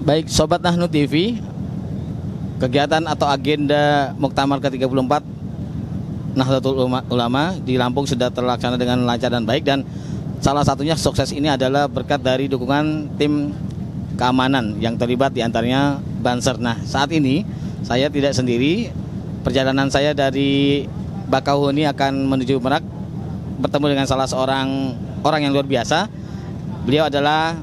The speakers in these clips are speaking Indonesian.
Baik, Sobat Nahnu TV, kegiatan atau agenda Muktamar ke-34 Nahdlatul Ulama di Lampung sudah terlaksana dengan lancar dan baik, dan salah satunya sukses ini adalah berkat dari dukungan tim keamanan yang terlibat, diantaranya Banser. Nah, saat ini saya tidak sendiri, perjalanan saya dari Bakauheni akan menuju Merak, bertemu dengan salah seorang orang yang luar biasa. Beliau adalah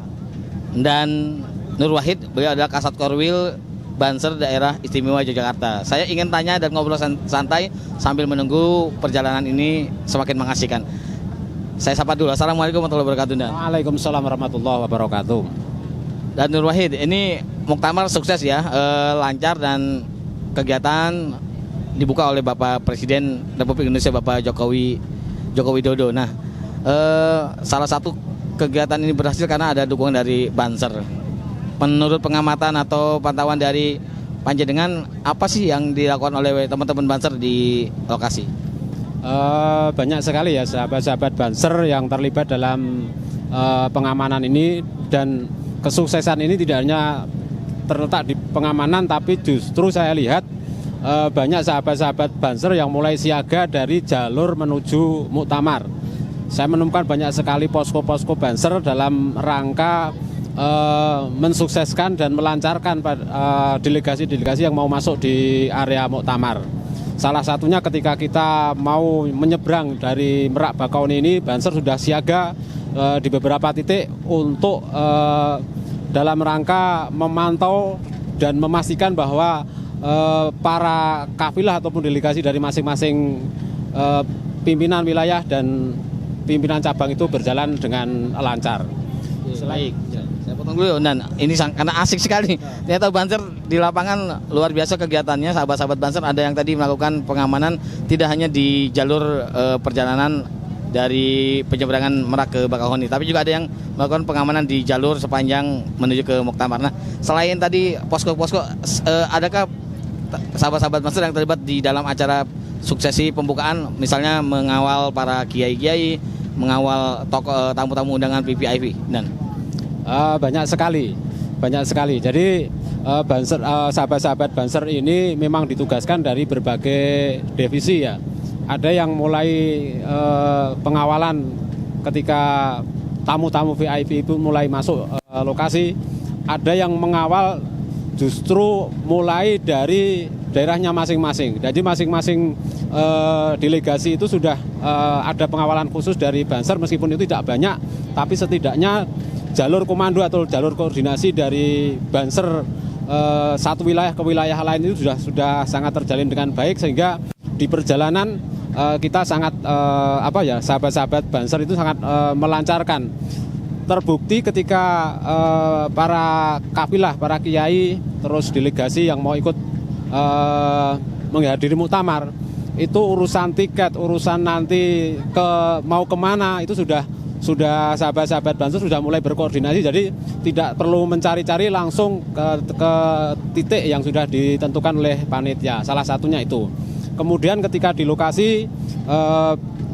Dan Nur Wahid, beliau adalah Kasat Korwil Banser Daerah Istimewa Yogyakarta. Saya ingin tanya dan ngobrol santai sambil menunggu perjalanan ini semakin mengasihkan. Saya sapa dulu. Assalamualaikum warahmatullahi wabarakatuh. Dan Waalaikumsalam warahmatullahi wabarakatuh. Dan Nur Wahid, ini Muktamar sukses ya, lancar, dan kegiatan dibuka oleh Bapak Presiden Republik Indonesia Bapak Joko Widodo. Nah, salah satu kegiatan ini berhasil karena ada dukungan dari Banser. Menurut pengamatan atau pantauan dari panjenengan, apa sih yang dilakukan oleh teman-teman Banser di lokasi? Banyak sekali ya sahabat-sahabat Banser yang terlibat dalam pengamanan ini, dan kesuksesan ini tidak hanya terletak di pengamanan, tapi justru saya lihat banyak sahabat-sahabat Banser yang mulai siaga dari jalur menuju Muktamar. Saya menemukan banyak sekali posko-posko Banser dalam rangka mensukseskan dan melancarkan delegasi-delegasi yang mau masuk di area Muktamar. Salah satunya ketika kita mau menyeberang dari Merak Bakauheni ini, Banser sudah siaga di beberapa titik untuk dalam rangka memantau dan memastikan bahwa para kafilah ataupun delegasi dari masing-masing pimpinan wilayah dan pimpinan cabang itu berjalan dengan lancar. Baik, saya potong dulu, dan ini karena asik sekali. Ternyata Banser di lapangan luar biasa kegiatannya. Sahabat-sahabat Banser ada yang tadi melakukan pengamanan tidak hanya di jalur perjalanan dari penyeberangan Merak ke Bakauheni, tapi juga ada yang melakukan pengamanan di jalur sepanjang menuju ke Muktamar. Nah, selain tadi posko-posko, adakah sahabat-sahabat Banser yang terlibat di dalam acara suksesi pembukaan, misalnya mengawal para kiai-kiai, mengawal tokoh tamu-tamu undangan VVIP? Dan banyak sekali. Jadi Banser, sahabat-sahabat Banser ini memang ditugaskan dari berbagai divisi ya. Ada yang mulai pengawalan ketika tamu-tamu VIP itu mulai masuk lokasi. Ada yang mengawal justru mulai dari daerahnya masing-masing. Jadi masing-masing delegasi itu sudah ada pengawalan khusus dari Banser, meskipun itu tidak banyak, tapi setidaknya jalur komando atau jalur koordinasi dari Banser satu wilayah ke wilayah lain itu sudah sangat terjalin dengan baik, sehingga di perjalanan kita sangat sahabat-sahabat Banser itu sangat melancarkan. Terbukti ketika para kafilah, para kiai, terus delegasi yang mau ikut menghadiri Muktamar, itu urusan tiket, urusan nanti mau kemana, itu sudah sahabat-sahabat Banser sudah mulai berkoordinasi. Jadi tidak perlu mencari-cari, langsung ke titik yang sudah ditentukan oleh panitia. Salah satunya itu. Kemudian ketika di lokasi,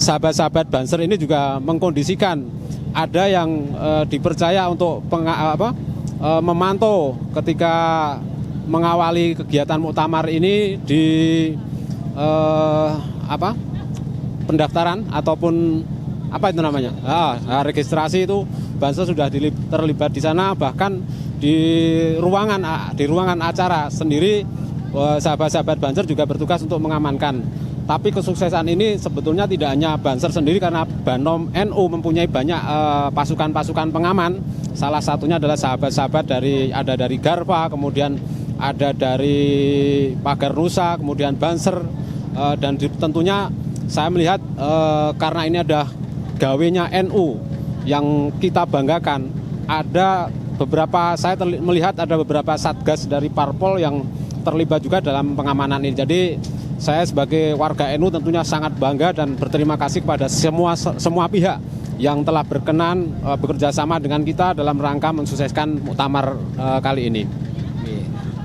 sahabat-sahabat Banser ini juga mengkondisikan, ada yang dipercaya untuk memantau ketika mengawali kegiatan Muktamar ini di pendaftaran ataupun apa itu namanya, registrasi itu Banser sudah terlibat di sana. Bahkan di ruangan acara sendiri, sahabat-sahabat Banser juga bertugas untuk mengamankan. Tapi kesuksesan ini sebetulnya tidak hanya Banser sendiri, karena Banom NU mempunyai banyak pasukan-pasukan pengaman. Salah satunya adalah sahabat-sahabat ada dari Garpa, kemudian ada dari Pagar Nusa, kemudian Banser, dan tentunya saya melihat karena ini ada gawenya NU yang kita banggakan. Ada beberapa, saya melihat ada beberapa satgas dari Parpol yang terlibat juga dalam pengamanan ini. Jadi saya sebagai warga NU tentunya sangat bangga dan berterima kasih kepada semua pihak yang telah berkenan bekerja sama dengan kita dalam rangka mensukseskan Muktamar kali ini.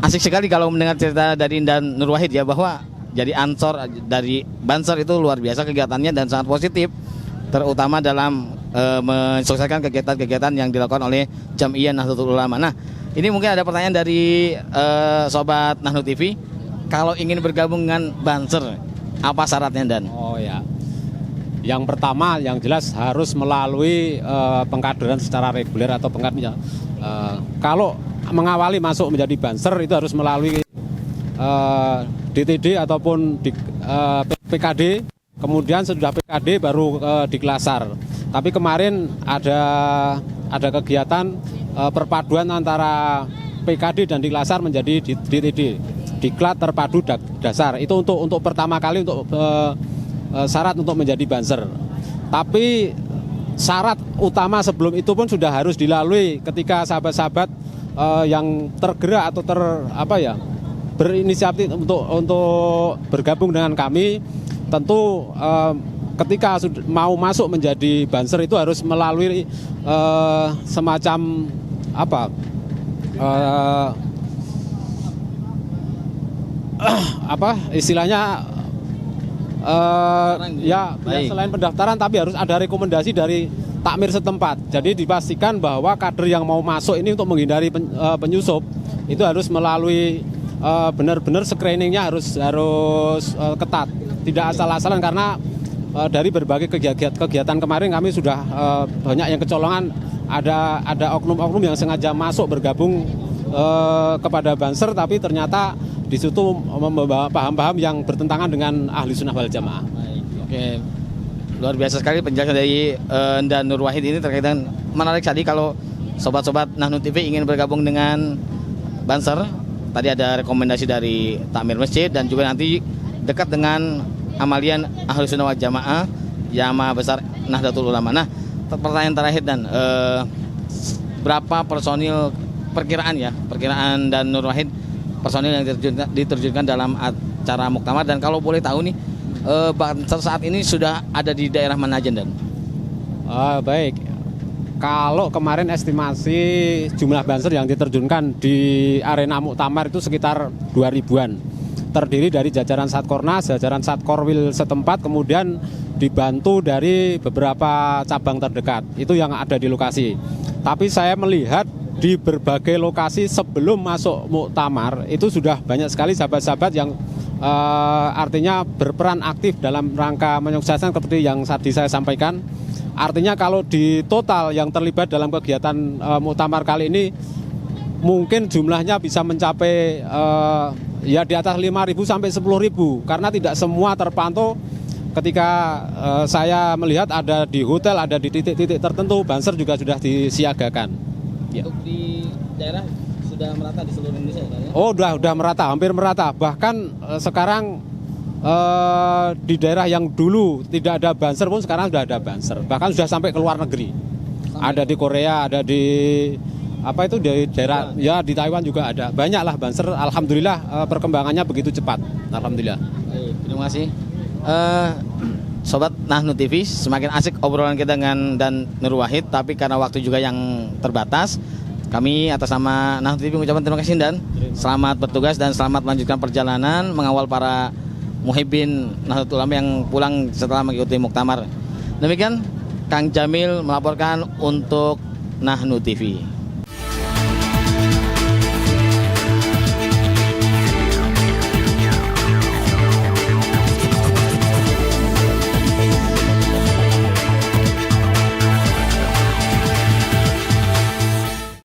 Asik sekali kalau mendengar cerita dari Dan Nur Wahid ya, bahwa jadi ansor dari Banser itu luar biasa kegiatannya dan sangat positif, terutama dalam mensukseskan kegiatan-kegiatan yang dilakukan oleh Jam'iyah Nahdlatul Ulama. Nah, Ini mungkin ada pertanyaan dari Sobat Nahnu TV. Kalau ingin bergabung dengan Banser, apa syaratnya, Dan? Oh ya. Yang pertama yang jelas harus melalui pengkaderan secara reguler atau kalau mengawali masuk menjadi Banser itu harus melalui DTD ataupun PKD, kemudian sudah PKD baru diklasar. Tapi kemarin ada kegiatan perpaduan antara PKD dan diklasar menjadi DTD, Diklat Terpadu Dasar. Itu untuk pertama kali untuk syarat untuk menjadi Banser. Tapi syarat utama sebelum itu pun sudah harus dilalui ketika sahabat-sahabat yang tergerak atau berinisiatif untuk bergabung dengan kami. Tentu ketika mau masuk menjadi Banser itu harus melalui semacam istilahnya ya selain pendaftaran tapi harus ada rekomendasi dari takmir setempat. Jadi dipastikan bahwa kader yang mau masuk ini untuk menghindari penyusup itu harus melalui benar-benar screeningnya harus ketat, tidak asal-asalan, karena dari berbagai kegiatan kemarin kami sudah banyak yang kecolongan, ada oknum-oknum yang sengaja masuk bergabung kepada Banser tapi ternyata di situ membawa paham-paham yang bertentangan dengan ahli sunnah wal jamaah. Oke, luar biasa sekali penjelasan dari Dan Nur Wahid ini terkait dengan menarik tadi. Kalau sobat-sobat Nahnu TV ingin bergabung dengan Banser, tadi ada rekomendasi dari takmir masjid dan juga nanti dekat dengan amalian ahli sunnah wal jamaah Jamaah Besar Nahdlatul Ulama. Nah, pertanyaan terakhir, Dan, berapa personil perkiraan Dan Nur Wahid personil yang diterjunkan dalam acara muktamar, dan kalau boleh tahu nih Banser saat ini sudah ada di daerah mana aja, Dan? Baik, kalau kemarin estimasi jumlah Banser yang diterjunkan di arena muktamar itu sekitar 2000-an, terdiri dari jajaran Satkornas, jajaran Satkorwil setempat, kemudian dibantu dari beberapa cabang terdekat itu yang ada di lokasi. Tapi saya melihat di berbagai lokasi sebelum masuk muktamar itu sudah banyak sekali sahabat-sahabat yang artinya berperan aktif dalam rangka menyukseskan seperti yang tadi saya sampaikan. Artinya kalau di total yang terlibat dalam kegiatan muktamar kali ini mungkin jumlahnya bisa mencapai ya di atas 5.000 sampai 10.000, karena tidak semua terpantau. Ketika saya melihat ada di hotel, ada di titik-titik tertentu, Banser juga sudah disiagakan. Ya. Untuk di daerah sudah merata di seluruh Indonesia, ya? Oh, udah merata, hampir merata. Bahkan sekarang di daerah yang dulu tidak ada Banser pun sekarang sudah ada Banser. Bahkan sudah sampai ke luar negeri. Ada di Korea, ada di di daerah ya di Taiwan juga ada. Banyaklah Banser. Alhamdulillah perkembangannya begitu cepat. Alhamdulillah. Baik, terima kasih. Sobat Nahnu TV, semakin asik obrolan kita dengan Dan Nur Wahid, tapi karena waktu juga yang terbatas, kami atas nama Nahnu TV mengucapkan terima kasih, Dan. Selamat bertugas dan selamat melanjutkan perjalanan mengawal para muhibbin Nahdlatul Ulama yang pulang setelah mengikuti muktamar. Demikian Kang Jamil melaporkan untuk Nahnu TV.